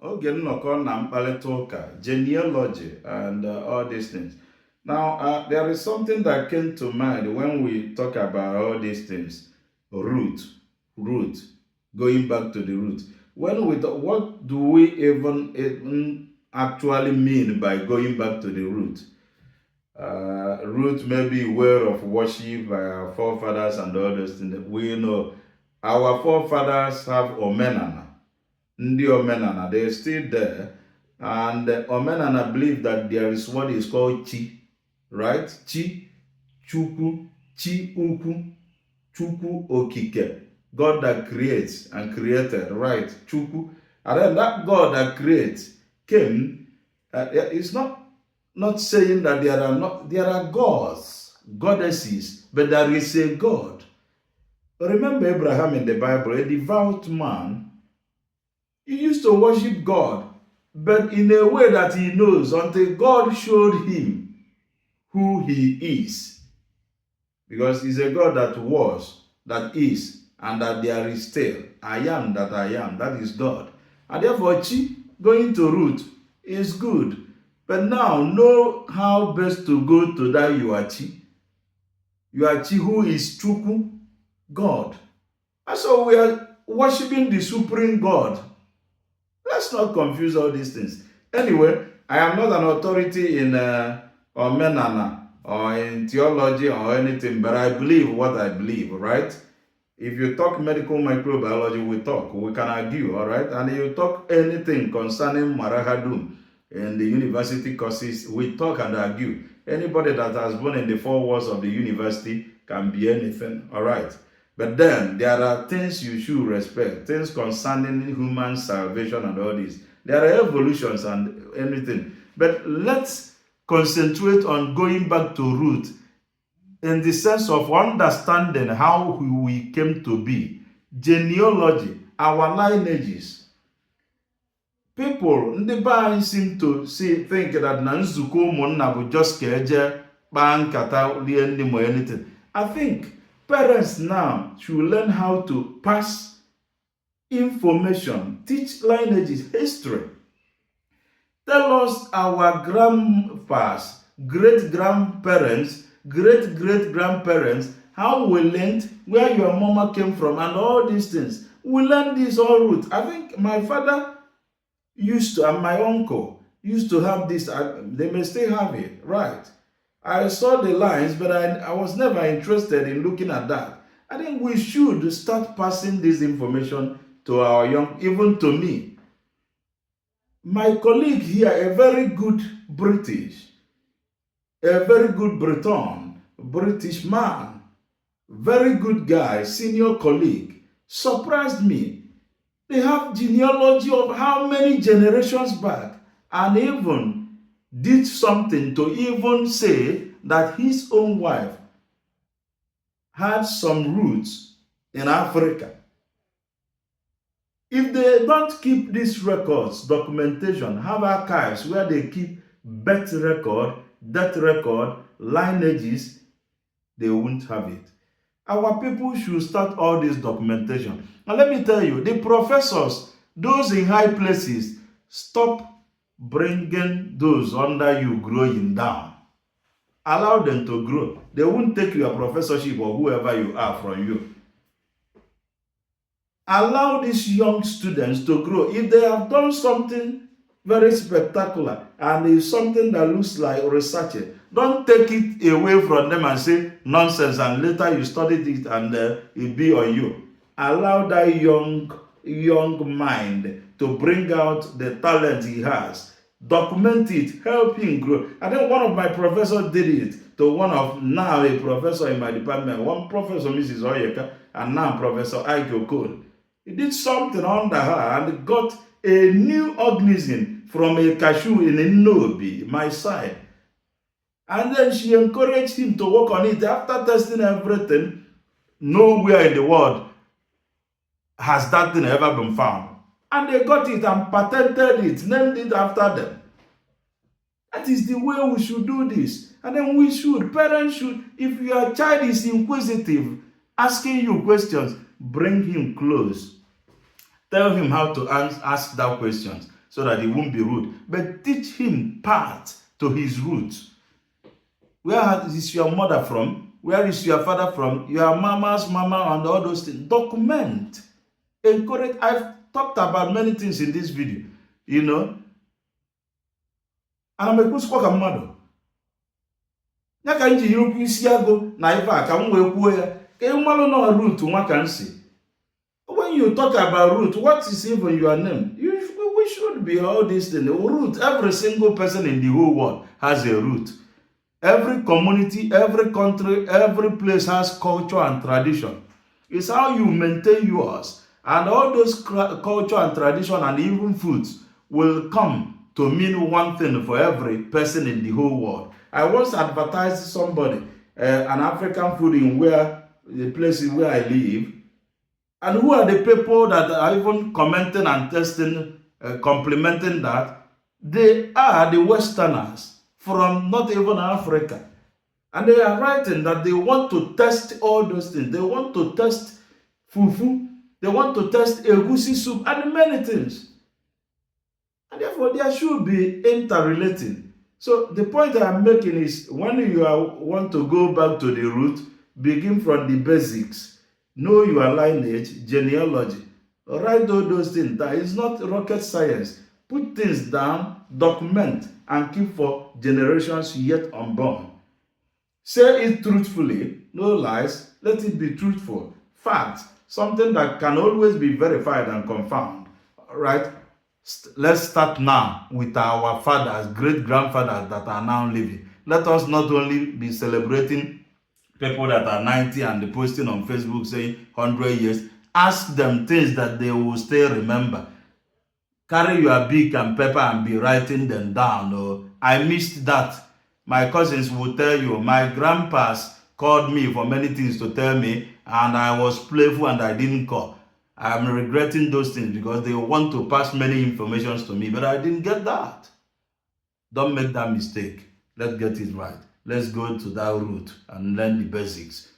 oge nnọkọ na mkparịta ụka, genealogy, and all these things. Now, there is something that came to mind when we talk about all these things. Root, going back to the root. When we talk, what do we even actually mean by going back to the root? Root may be way of worship by our forefathers and all those things. We know our forefathers have omenana. Ndi omenana, they're still there. And omenana believe that there is what is called chi, right? Chi, chukwu, chi ukwu, chukwu okike. God that creates and created, right? Chukwu. And then that God that creates came. It's not saying that there are gods, goddesses, but there is a God. Remember Abraham in the Bible, a devout man. He used to worship God, but in a way that he knows until God showed him who he is. Because he's a God that was, that is, and that there is still. I am that I am. That is God. And therefore, chi, going to root, is good. But now, know how best to go to that Yuachi. Yuachi, who is Chukwu, God. And so we are worshiping the supreme God. Let's not confuse all these things. Anyway, I am not an authority in Omenana or in theology or anything, but I believe what I believe, right? If you talk medical microbiology, we talk. We can argue, all right? And if you talk anything concerning Marahadum in the university courses, we talk and argue. Anybody that has been in the four walls of the university can be anything, all right? But then there are things you should respect, things concerning human salvation and all this. There are evolutions and anything. But let's concentrate on going back to root in the sense of understanding how we came to be. Genealogy, our lineages. People, ndị be anyị seem to think that na nzukọ ụmụnna bụ just ka eje kpaa nkata lie ndị ma anything. I think parents now should learn how to pass information, teach lineages, history. Tell us our grandpas, great-grandparents, great-great-grandparents, how we learned, where your mama came from, and all these things. We learned this all root. I think my father used to, and my uncle used to have this. They may still have it, right? I saw the lines, but I was never interested in looking at that. I think we should start passing this information to our young, even to me. My colleague here, a very good British, a very good Breton, British man, very good guy, senior colleague, surprised me. They have genealogy of how many generations back, and even did something to even say that his own wife had some roots in Africa. If they don't keep these records, documentation, have archives where they keep birth record, death record, lineages, they won't have it. Our people should start all this documentation. And let me tell you, the professors, those in high places, stop bringing those under you growing down. Allow them to grow. They won't take your professorship or whoever you are from you. Allow these young students to grow. If they have done something very spectacular and it's something that looks like research, don't take it away from them and say nonsense and later you studied it and it be on you. Allow that young mind to bring out the talent he has. Document it, help him grow. I think one of my professors did it to one of now a professor in my department, one Professor Mrs. Oyeka and now Professor Ike Okol. He did something under her and got a new organism from a cashew in Nnobi, my side. And then she encouraged him to work on it. After testing everything, nowhere in the world has that thing ever been found. And they got it and patented it, named it after them. That is the way we should do this. And then parents should, if your child is inquisitive, asking you questions, bring him close. Tell him how to ask that questions. so that he won't be rude. But teach him path to his roots. Where is your mother from? Where is your father from? Your mama's mama and all those things. Document. Encourage. I've talked about many things in this video, you know. And I'm a good squawk mother. Ya ka nji yokwu isi ago na ife a ka m wee kwuo ya ka ị malụ na root nwa ka nsi. When you talk about root, what is even your name? We should be all these things. Root, every single person in the whole world has a root. Every community, every country, every place has culture and tradition. It's how you maintain yours. And all those culture and tradition and even foods will come to mean one thing for every person in the whole world. I once advertised somebody an African food in the places where I live. And who are the people that are even commenting and testing, complimenting that? They are the Westerners from not even Africa. And they are writing that they want to test all those things. They want to test fufu. They want to test egusi soup and many things. And therefore, there should be interrelating. So the point I'm making is when you want to go back to the root, begin from the basics. Know your lineage, genealogy. Write all those things down. It's not rocket science. Put things down, document, and keep for generations yet unborn. Say it truthfully, no lies. Let it be truthful. Fact, something that can always be verified and confirmed. All right? Let's start now with our fathers, great-grandfathers that are now living. Let us not only be celebrating people that are 90 and they posting on Facebook saying 100 years. Ask them things that they will still remember. Carry your beak and paper and be writing them down. Oh, I missed that. My cousins will tell you, my grandpas called me for many things to tell me, and I was playful and I didn't call. I'm regretting those things because they want to pass many informations to me, but I didn't get that. Don't make that mistake. Let's get it right. Let's go to that root and learn the basics.